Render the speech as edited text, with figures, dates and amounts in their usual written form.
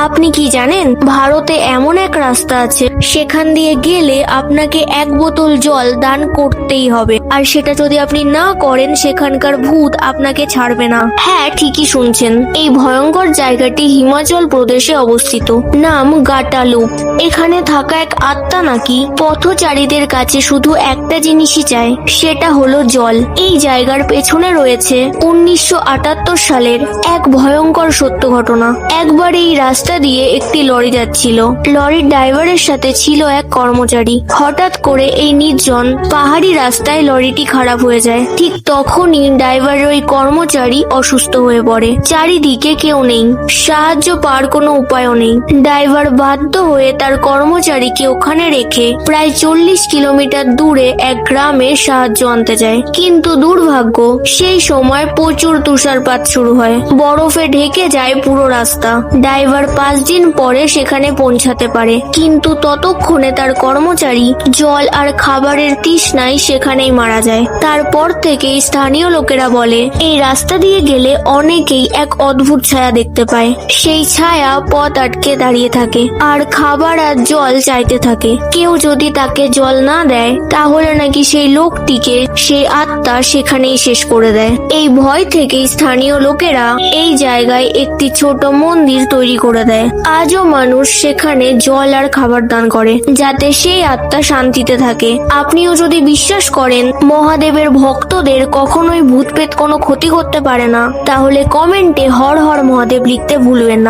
আপনি কি জানেন ভারতে এমন এক রাস্তা আছে সেখান দিয়ে গেলে আপনাকে 1 বোতল জল দান করতেই হবে, আর সেটা যদি আপনি না করেন সেখানকার ভূত আপনাকে ছাড়বে না। হ্যাঁ, ঠিকই শুনছেন, এই ভয়ঙ্কর জায়গাটি হিমাচল প্রদেশে অবস্থিত। নাম গাটালুপ। এখানে থাকা এক আত্মা নাকি পথচারীদের কাছে শুধু একটা জিনিসই চায়, সেটা হলো জল। এই জায়গার পেছনে রয়েছে 1978 সালের এক ভয়ঙ্কর সত্য ঘটনা। একবার এই রাস্তা দিয়ে একটি লরি যাচ্ছিল। লরির ড্রাইভারের সাথে ছিল এক কর্মচারী। হঠাৎ করে এই নির্জন পাহাড়ি রাস্তায় লরিটি খারাপ হয়ে যায়। ঠিক তখনই ড্রাইভারের ওই কর্মচারী অসুস্থ হয়ে পড়ে। চারিদিকে কেউ নেই, সাহায্য পাওয়ার কোনো উপায়ও নেই। ড্রাইভার বাধ্য হয়ে তার কর্মচারীকে ওখানে রেখে প্রায় 40 কিলোমিটার দূরে এক গ্রামে সাহায্য আনতে যায়। কিন্তু দুর্ভাগ্য, সেই সময় প্রচুর তুষারপাত শুরু হয়। বরফে ঢেকে যায় পুরো রাস্তা। ড্রাইভার 5 দিন পরে সেখানে পৌঁছাতে পারে, কিন্তু ততক্ষণে তার কর্মচারী জল আর খাবারের তৃষ্ণায় সেখানেই মারা যায়। তারপর থেকেই স্থানীয় লোকেরা বলে এই রাস্তা দিয়ে গেলে অনেকেই এক অদ্ভুত ছায়া দেখতে পায়। সেই ছায়া পথ আটকে দাঁড়িয়ে থাকে আর খাবার আর জল চাইতে থাকে। কেউ যদি তাকে জল না দেয় তাহলে নাকি সেই লোকটিকে সেই আত্মা সেখানেই শেষ করে দেয়। এই ভয় থেকে স্থানীয় লোকেরা এই জায়গায় একটি ছোট মন্দির তৈরি করে দেয়। আজও মানুষ সেখানে জল আর খাবার দান করে যাতে সেই আত্মা শান্তিতে থাকে। আপনিও যদি বিশ্বাস করেন মহাদেবের ভক্তদের কখনোই ভূতপ্রেত কোনো ক্ষতি করতে পারে না, তাহলে কমেন্টে হর হর মহাদেব লিখতে ভুলবেন না।